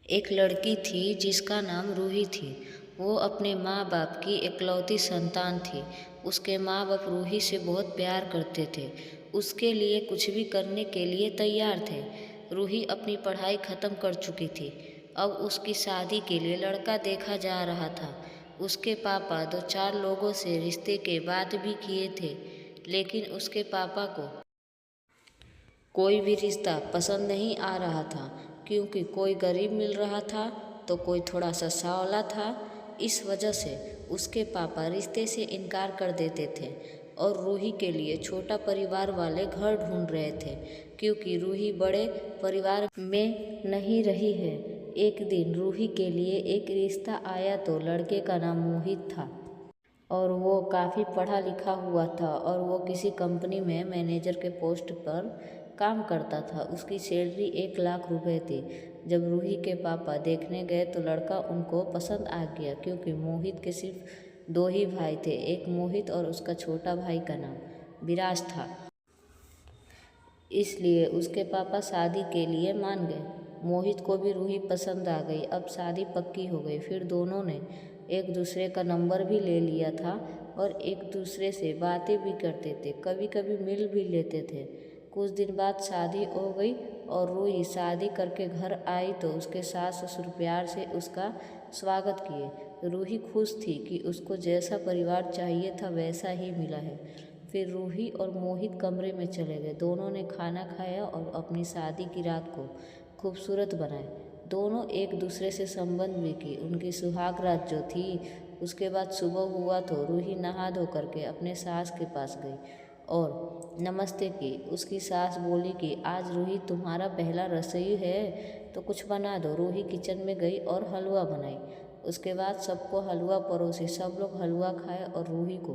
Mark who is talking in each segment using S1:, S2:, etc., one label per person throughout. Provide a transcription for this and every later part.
S1: एक लड़की थी जिसका नाम रूही थी। वो अपने माँ बाप की इकलौती संतान थी। उसके माँ बाप रूही से बहुत प्यार करते थे, उसके लिए कुछ भी करने के लिए तैयार थे। रूही अपनी पढ़ाई ख़त्म कर चुकी थी। अब उसकी शादी के लिए लड़का देखा जा रहा था। उसके पापा दो चार लोगों से रिश्ते के बात भी किए थे, लेकिन उसके पापा को कोई भी रिश्ता पसंद नहीं आ रहा था, क्योंकि कोई गरीब मिल रहा था तो कोई थोड़ा सा सांवला था। इस वजह से उसके पापा रिश्ते से इनकार कर देते थे और रूही के लिए छोटा परिवार वाले घर ढूंढ रहे थे, क्योंकि रूही बड़े परिवार में नहीं रही है। एक दिन रूही के लिए एक रिश्ता आया तो लड़के का नाम मोहित था और वो काफ़ी पढ़ा लिखा हुआ था और वो किसी कंपनी में मैनेजर के पोस्ट पर काम करता था। उसकी सैलरी 1 लाख रुपए थी। जब रूही के पापा देखने गए तो लड़का उनको पसंद आ गया, क्योंकि मोहित के सिर्फ 2 ही भाई थे, एक मोहित और उसका छोटा भाई का नाम विराज था। इसलिए उसके पापा शादी के लिए मान गए। मोहित को भी रूही पसंद आ गई। अब शादी पक्की हो गई। फिर दोनों ने एक दूसरे का नंबर भी ले लिया था और एक दूसरे से बातें भी करते थे, कभी कभी मिल भी लेते थे। कुछ दिन बाद शादी हो गई और रूही शादी करके घर आई तो उसके सास ससुर प्यार से उसका स्वागत किए। रूही खुश थी कि उसको जैसा परिवार चाहिए था वैसा ही मिला है। फिर रूही और मोहित कमरे में चले गए। दोनों ने खाना खाया और अपनी शादी की रात को खूबसूरत बनाए। दोनों एक दूसरे से संबंध भी की। उनकी सुहाग रात जो थी, उसके बाद सुबह हुआ तो रूही नहा धो करके अपने सास के पास गई और नमस्ते की। उसकी सास बोली कि आज रूही तुम्हारा पहला रसोई है तो कुछ बना दो। रूही किचन में गई और हलवा बनाई। उसके बाद सबको हलवा परोसी। सब लोग हलवा खाए और रूही को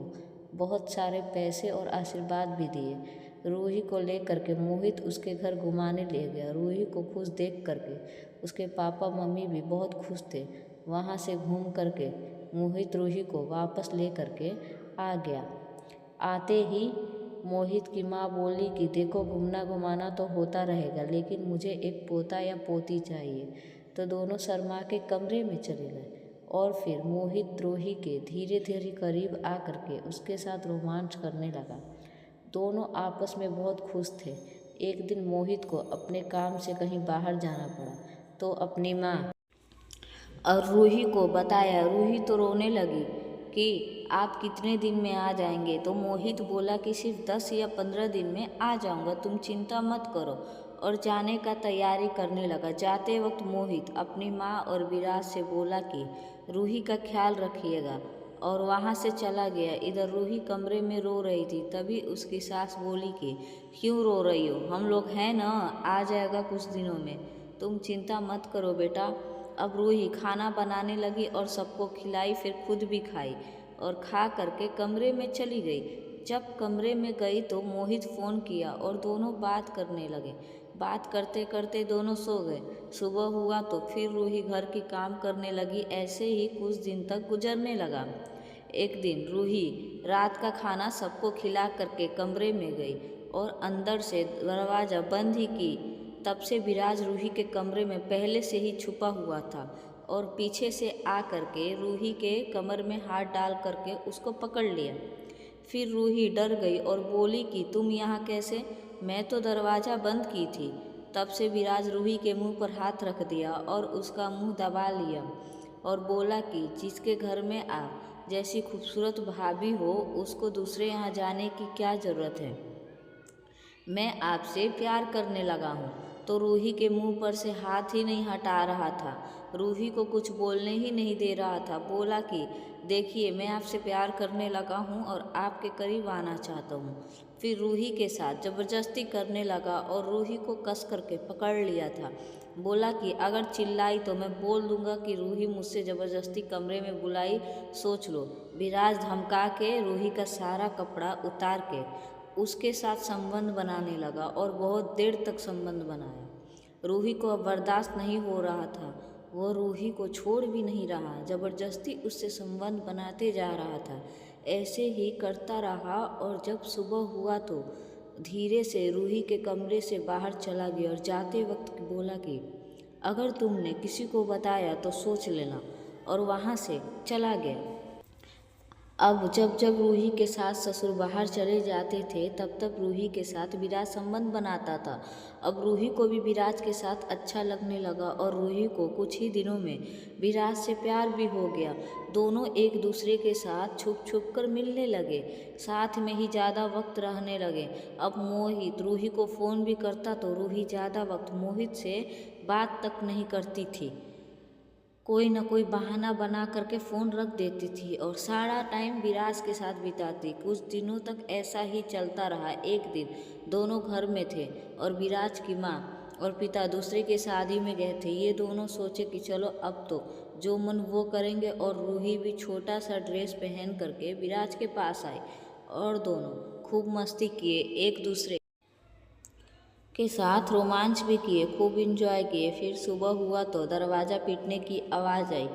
S1: बहुत सारे पैसे और आशीर्वाद भी दिए। रूही को लेकर के मोहित उसके घर घुमाने ले गया। रूही को खुश देख करके उसके पापा मम्मी भी बहुत खुश थे। वहाँ से घूम करके मोहित रूही को वापस ले करके आ गया। आते ही मोहित की माँ बोली कि देखो, घूमना घुमाना तो होता रहेगा, लेकिन मुझे एक पोता या पोती चाहिए। तो दोनों शर्मा के कमरे में चले गए और फिर मोहित रूही के धीरे धीरे करीब आ करके उसके साथ रोमांच करने लगा। दोनों आपस में बहुत खुश थे। एक दिन मोहित को अपने काम से कहीं बाहर जाना पड़ा तो अपनी माँ और रूही को बताया। रूही तो रोने लगी कि आप कितने दिन में आ जाएंगे। तो मोहित बोला कि सिर्फ 10 या 15 दिन में आ जाऊंगा, तुम चिंता मत करो, और जाने का तैयारी करने लगा। जाते वक्त मोहित अपनी माँ और विराज से बोला कि रूही का ख्याल रखिएगा, और वहाँ से चला गया। इधर रूही कमरे में रो रही थी। तभी उसकी सास बोली कि क्यों रो रही हो, हम लोग हैं ना, आ जाएगा कुछ दिनों में, तुम चिंता मत करो बेटा। अब रूही खाना बनाने लगी और सबको खिलाई, फिर खुद भी खाई और खा करके कमरे में चली गई। जब कमरे में गई तो मोहित फ़ोन किया और दोनों बात करने लगे। बात करते करते दोनों सो गए। सुबह हुआ तो फिर रूही घर की काम करने लगी। ऐसे ही कुछ दिन तक गुजरने लगा। एक दिन रूही रात का खाना सबको खिला करके कमरे में गई और अंदर से दरवाज़ा बंद ही की। तब से विराज रूही के कमरे में पहले से ही छुपा हुआ था और पीछे से आ करके रूही के कमर में हाथ डाल करके उसको पकड़ लिया। फिर रूही डर गई और बोली कि तुम यहाँ कैसे, मैं तो दरवाज़ा बंद की थी। तब से विराज रूही के मुंह पर हाथ रख दिया और उसका मुंह दबा लिया और बोला कि जिसके घर में आप जैसी खूबसूरत भाभी हो, उसको दूसरे यहाँ जाने की क्या ज़रूरत है, मैं आपसे प्यार करने लगा हूँ। तो रूही के मुंह पर से हाथ ही नहीं हटा रहा था, रूही को कुछ बोलने ही नहीं दे रहा था। बोला कि देखिए, मैं आपसे प्यार करने लगा हूँ और आपके करीब आना चाहता हूँ। फिर रूही के साथ ज़बरदस्ती करने लगा और रूही को कस करके पकड़ लिया था। बोला कि अगर चिल्लाई तो मैं बोल दूंगा कि रूही मुझसे ज़बरदस्ती कमरे में बुलाई, सोच लो। विराज धमका के रूही का सारा कपड़ा उतार के उसके साथ संबंध बनाने लगा और बहुत देर तक संबंध बनाया। रूही को अब बर्दाश्त नहीं हो रहा था। वह रूही को छोड़ भी नहीं रहा, जबरदस्ती उससे संबंध बनाते जा रहा था। ऐसे ही करता रहा और जब सुबह हुआ तो धीरे से रूही के कमरे से बाहर चला गया और जाते वक्त बोला कि अगर तुमने किसी को बताया तो सोच लेना। और वहाँ से चला गया। अब जब जब रूही के साथ ससुर बाहर चले जाते थे तब तब रूही के साथ विराज संबंध बनाता था। अब रूही को भी विराज के साथ अच्छा लगने लगा और रूही को कुछ ही दिनों में विराज से प्यार भी हो गया। दोनों एक दूसरे के साथ छुप छुप कर मिलने लगे, साथ में ही ज़्यादा वक्त रहने लगे। अब मोहित रूही को फ़ोन भी करता तो रूही ज़्यादा वक्त मोहित से बात तक नहीं करती थी। कोई न कोई बहाना बना करके फ़ोन रख देती थी और सारा टाइम विराज के साथ बिताती। कुछ दिनों तक ऐसा ही चलता रहा। एक दिन दोनों घर में थे और विराज की माँ और पिता दूसरे के शादी में गए थे। ये दोनों सोचे कि चलो अब तो जो मन वो करेंगे और रूही भी छोटा सा ड्रेस पहन करके विराज के पास आई और दोनों खूब मस्ती किए, एक दूसरे के साथ रोमांच भी किए, खूब इंजॉय किए। फिर सुबह हुआ तो दरवाज़ा पीटने की आवाज़ आई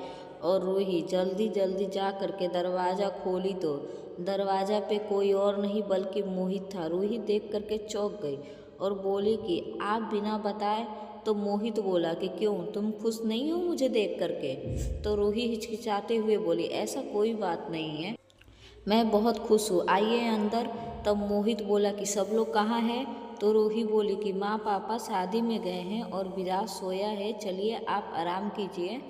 S1: और रूही जल्दी जल्दी जा करके दरवाज़ा खोली तो दरवाज़ा पे कोई और नहीं बल्कि मोहित था। रूही देख करके चौंक गई और बोली कि आप बिना बताए। तो मोहित बोला कि क्यों, तुम खुश नहीं हो मुझे देख करके? तो रूही हिचकिचाते हुए बोली, ऐसा कोई बात नहीं है, मैं बहुत खुश हूँ, आइए अंदर। तब मोहित बोला कि सब लोग कहाँ हैं? तो रूही बोली कि माँ पापा शादी में गए हैं और विराज सोया है, चलिए आप आराम कीजिए,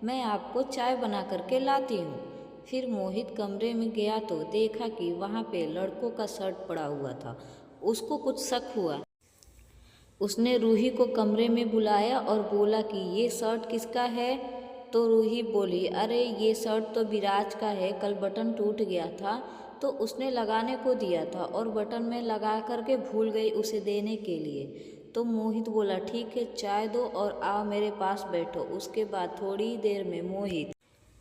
S1: मैं आपको चाय बना करके लाती हूँ। फिर मोहित कमरे में गया तो देखा कि वहाँ पे लड़कों का शर्ट पड़ा हुआ था। उसको कुछ शक हुआ। उसने रूही को कमरे में बुलाया और बोला कि ये शर्ट किसका है? तो रूही बोली, अरे ये शर्ट तो विराज का है, कल बटन टूट गया था तो उसने लगाने को दिया था और बटन में लगा करके भूल गई उसे देने के लिए। तो मोहित बोला, ठीक है चाय दो और आओ मेरे पास बैठो। उसके बाद थोड़ी देर में मोहित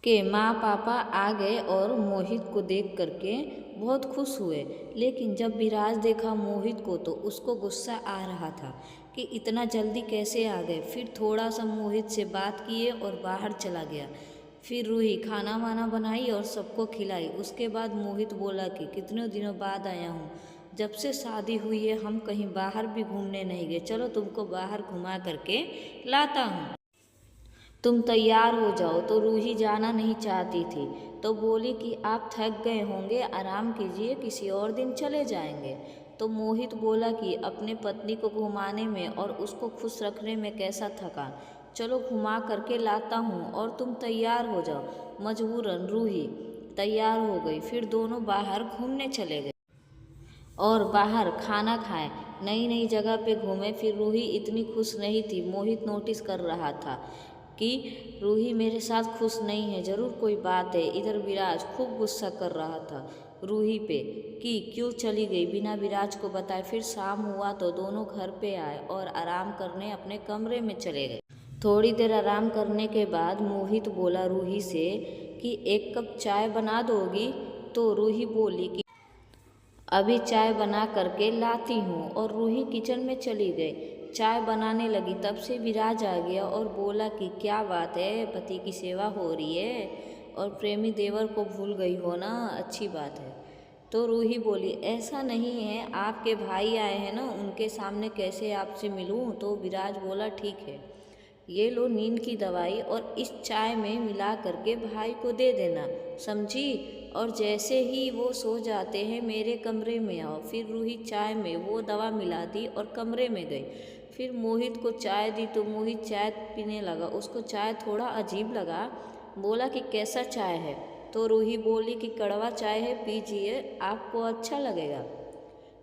S1: के माँ पापा आ गए और मोहित को देख करके बहुत खुश हुए। लेकिन जब विराज देखा मोहित को तो उसको गुस्सा आ रहा था कि इतना जल्दी कैसे आ गए। फिर थोड़ा सा मोहित से बात किए और बाहर चला गया। फिर रूही खाना वाना बनाई और सबको खिलाई। उसके बाद मोहित बोला कि कितने दिनों बाद आया हूँ, जब से शादी हुई है हम कहीं बाहर भी घूमने नहीं गए, चलो तुमको बाहर घुमा करके लाता हूँ, तुम तैयार हो जाओ। तो रूही जाना नहीं चाहती थी तो बोली कि आप थक गए होंगे, आराम कीजिए, किसी और दिन चले जाएंगे। तो मोहित बोला कि अपने पत्नी को घुमाने में और उसको खुश रखने में कैसा थका, चलो घुमा करके लाता हूँ और तुम तैयार हो जाओ। मजबूरन रूही तैयार हो गई। फिर दोनों बाहर घूमने चले गए और बाहर खाना खाए, नई नई जगह पे घूमे। फिर रूही इतनी खुश नहीं थी। मोहित नोटिस कर रहा था कि रूही मेरे साथ खुश नहीं है, ज़रूर कोई बात है। इधर विराज खूब गुस्सा कर रहा था रूही पे कि क्यों चली गई बिना विराज को बताए। फिर शाम हुआ तो दोनों घर पे आए और आराम करने अपने कमरे में चले गए। थोड़ी देर आराम करने के बाद मोहित बोला रूही से कि एक कप चाय बना दोगी? तो रूही बोली कि अभी चाय बना करके लाती हूँ और रूही किचन में चली गई। चाय बनाने लगी तब से विराज आ गया और बोला कि क्या बात है, पति की सेवा हो रही है और प्रेमी देवर को भूल गई हो ना, अच्छी बात है। तो रूही बोली, ऐसा नहीं है, आपके भाई आए हैं ना, उनके सामने कैसे आपसे मिलूं? तो विराज बोला, ठीक है, ये लो नींद की दवाई और इस चाय में मिला करके भाई को दे देना, समझी? और जैसे ही वो सो जाते हैं मेरे कमरे में आओ। फिर रूही चाय में वो दवा मिला दी और कमरे में गई। फिर मोहित को चाय दी तो मोहित चाय पीने लगा। उसको चाय थोड़ा अजीब लगा, बोला कि कैसा चाय है? तो रूही बोली कि कड़वा चाय है, पीजिए, आपको अच्छा लगेगा।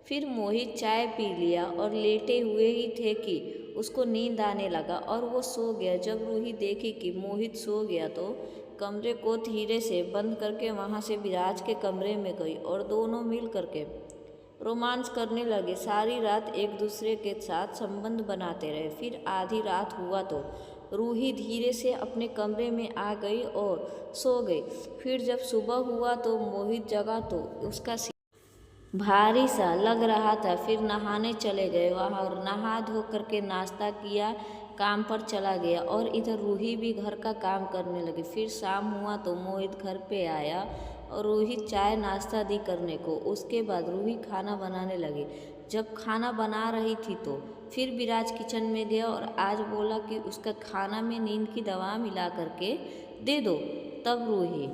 S1: फिर मोहित चाय पी लिया और लेटे हुए ही थे कि उसको नींद आने लगा और वो सो गया। जब रूही देखी कि मोहित सो गया तो कमरे को धीरे से बंद करके वहाँ से विराज के कमरे में गई और दोनों मिल करके रोमांस करने लगे। सारी रात एक दूसरे के साथ संबंध बनाते रहे। फिर आधी रात हुआ तो रूही धीरे से अपने कमरे में आ गई और सो गई। फिर जब सुबह हुआ तो मोहित जगा तो उसका भारी सा लग रहा था। फिर नहाने चले गए वहाँ और नहा धो करके नाश्ता किया, काम पर चला गया और इधर रूही भी घर का काम करने लगी। फिर शाम हुआ तो मोहित घर पे आया और रूही चाय नाश्ता दी करने को। उसके बाद रूही खाना बनाने लगी। जब खाना बना रही थी तो फिर विराज किचन में गया और आज बोला कि उसका खाना में नींद की दवा मिला करके दे दो। तब रूही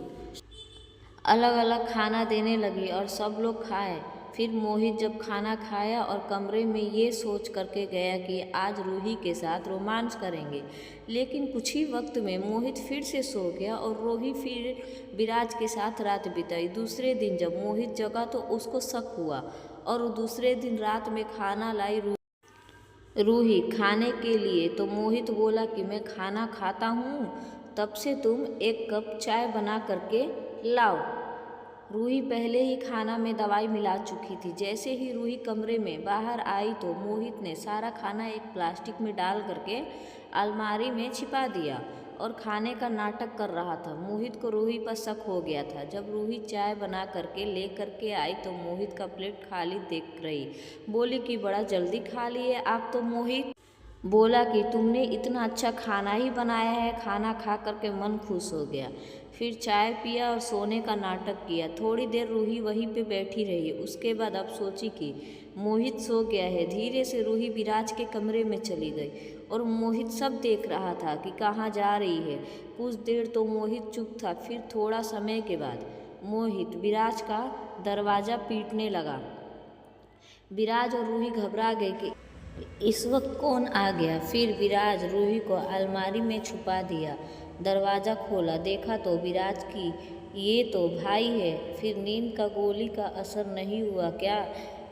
S1: अलग अलग खाना देने लगी और सब लोग खाए। फिर मोहित जब खाना खाया और कमरे में ये सोच करके गया कि आज रूही के साथ रोमांस करेंगे, लेकिन कुछ ही वक्त में मोहित फिर से सो गया और रूही फिर विराज के साथ रात बिताई। दूसरे दिन जब मोहित जगा तो उसको शक हुआ और दूसरे दिन रात में खाना लाई रूही खाने के लिए, तो मोहित बोला कि मैं खाना खाता हूँ, तब से तुम एक कप चाय बना करके लाओ। रूही पहले ही खाना में दवाई मिला चुकी थी। जैसे ही रूही कमरे में बाहर आई तो मोहित ने सारा खाना एक प्लास्टिक में डाल करके अलमारी में छिपा दिया और खाने का नाटक कर रहा था। मोहित को रूही पर शक हो गया था। जब रूही चाय बना करके ले करके आई तो मोहित का प्लेट खाली देख रही, बोली कि बड़ा जल्दी खा लिए आप तो। मोहित बोला कि तुमने इतना अच्छा खाना ही बनाया है। खाना खा करके मन खुश हो गया। फिर चाय पिया और सोने का नाटक किया। थोड़ी देर रूही वहीं पे बैठी रही। उसके बाद अब सोची कि मोहित सो गया है। धीरे से रूही विराज के कमरे में चली गई और मोहित सब देख रहा था कि कहाँ जा रही है। कुछ देर तो मोहित चुप था। फिर थोड़ा समय के बाद मोहित विराज का दरवाज़ा पीटने लगा। विराज और रूही घबरा गए कि इस वक्त कौन आ गया। फिर विराज रूही को अलमारी में छुपा दिया। दरवाज़ा खोला, देखा तो विराज की ये तो भाई है। फिर नींद का गोली का असर नहीं हुआ क्या?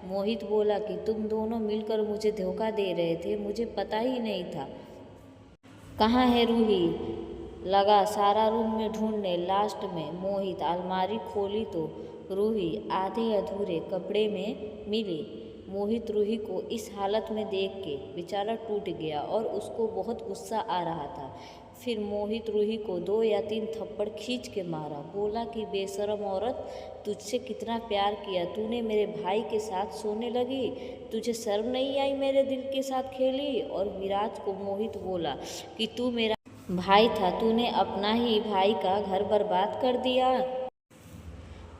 S1: मोहित बोला कि तुम दोनों मिलकर मुझे धोखा दे रहे थे, मुझे पता ही नहीं था। कहाँ है रूही? लगा सारा रूम में ढूंढने। लास्ट में मोहित अलमारी खोली तो रूही आधे अधूरे कपड़े में मिली। मोहित रूही को इस हालत में देख के बेचारा टूट गया और उसको बहुत गुस्सा आ रहा था। फिर मोहित रूही को 2 या 3 थप्पड़ खींच के मारा। बोला कि बेशरम औरत, तुझसे कितना प्यार किया, तूने मेरे भाई के साथ सोने लगी, तुझे शर्म नहीं आई मेरे दिल के साथ खेली। और विराज को मोहित बोला कि तू मेरा भाई था, तूने अपना ही भाई का घर बर्बाद कर दिया।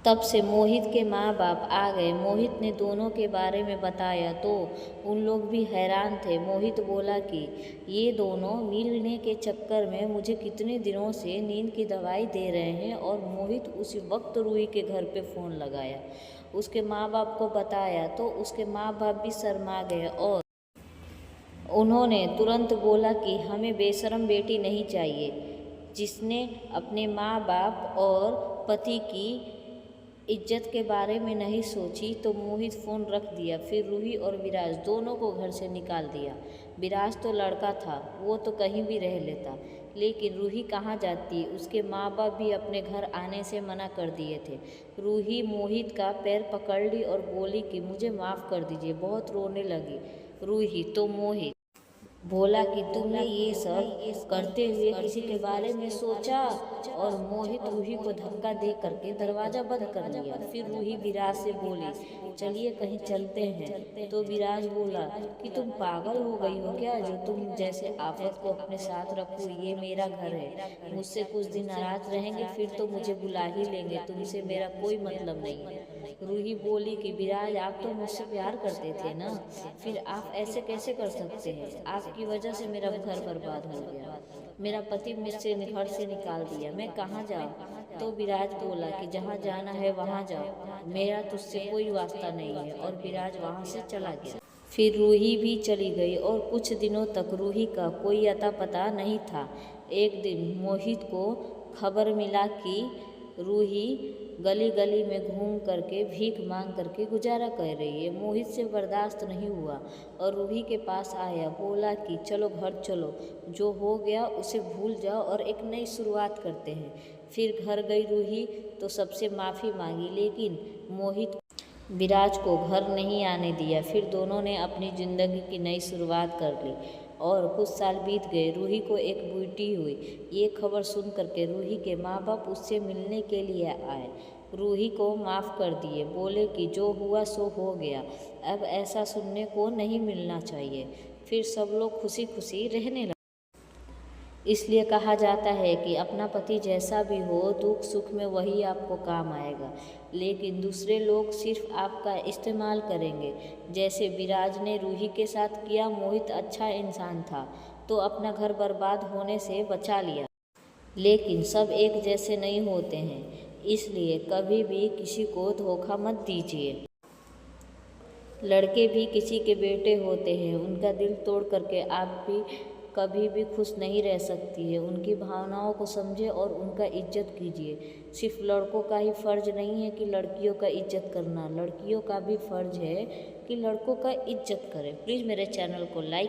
S1: तब से मोहित के माँ बाप आ गए। मोहित ने दोनों के बारे में बताया तो उन लोग भी हैरान थे। मोहित बोला कि ये दोनों मिलने के चक्कर में मुझे कितने दिनों से नींद की दवाई दे रहे हैं। और मोहित उसी वक्त रूही के घर पे फ़ोन लगाया, उसके माँ बाप को बताया तो उसके माँ बाप भी शर्मा गए और उन्होंने तुरंत बोला कि हमें बेशरम बेटी नहीं चाहिए जिसने अपने माँ बाप और पति की इज्जत के बारे में नहीं सोची। तो मोहित फ़ोन रख दिया। फिर रूही और विराज दोनों को घर से निकाल दिया। विराज तो लड़का था, वो तो कहीं भी रह लेता, लेकिन रूही कहाँ जाती? उसके माँ बाप भी अपने घर आने से मना कर दिए थे। रूही मोहित का पैर पकड़ ली और बोली कि मुझे माफ़ कर दीजिए। बहुत रोने लगी रूही। तो मोहित बोला कि तुमने ये सब करते हुए किसी के बारे में सोचा? और मोहित रूही को धक्का दे करके दरवाज़ा बंद कर लिया। फिर रूही विराज से बोली, चलिए कहीं चलते हैं। तो विराज बोला कि तुम पागल हो गई हो क्या, जो तुम जैसे आफत को अपने साथ रखो? ये मेरा घर है, मुझसे कुछ दिन नाराज रहेंगे फिर तो मुझे बुला ही लेंगे, तुमसे मेरा कोई मतलब नहीं है। रूही बोली कि विराज, आप तो मुझसे प्यार करते थे ना, फिर आप ऐसे कैसे कर सकते हैं? आपकी वजह से मेरा घर बर्बाद हो गया, मेरा पति मुझसे घर से निकाल दिया, मैं कहाँ जाऊँ? तो विराज बोला कि जहाँ जाना है वहाँ जाओ, मेरा तुझसे कोई वास्ता नहीं है। और विराज वहाँ से चला गया। फिर रूही भी चली गई और कुछ दिनों तक रूही का कोई अता पता नहीं था। एक दिन मोहित को खबर मिला कि रूही गली गली में घूम करके भीख मांग करके गुजारा कर रही है। मोहित से बर्दाश्त नहीं हुआ और रूही के पास आया। बोला कि चलो घर चलो, जो हो गया उसे भूल जाओ और एक नई शुरुआत करते हैं। फिर घर गई रूही तो सबसे माफ़ी मांगी, लेकिन मोहित विराज को घर नहीं आने दिया। फिर दोनों ने अपनी ज़िंदगी की नई शुरुआत कर ली और कुछ साल बीत गए। रूही को एक बेटी हुई। ये खबर सुन करके रूही के माँ बाप उससे मिलने के लिए आए। रूही को माफ़ कर दिए, बोले कि जो हुआ सो हो गया, अब ऐसा सुनने को नहीं मिलना चाहिए। फिर सब लोग खुशी खुशी रहने लगे। इसलिए कहा जाता है कि अपना पति जैसा भी हो, दुख सुख में वही आपको काम आएगा, लेकिन दूसरे लोग सिर्फ आपका इस्तेमाल करेंगे। जैसे विराज ने रूही के साथ किया। मोहित अच्छा इंसान था तो अपना घर बर्बाद होने से बचा लिया, लेकिन सब एक जैसे नहीं होते हैं, इसलिए कभी भी किसी को धोखा मत दीजिए। लड़के भी किसी के बेटे होते हैं, उनका दिल तोड़ करके आप भी कभी भी खुश नहीं रह सकती है। उनकी भावनाओं को समझे और उनका इज्जत कीजिए। सिर्फ लड़कों का ही फर्ज नहीं है कि लड़कियों का इज्जत करना, लड़कियों का भी फर्ज है कि लड़कों का इज्जत करें। प्लीज़ मेरे चैनल को लाइक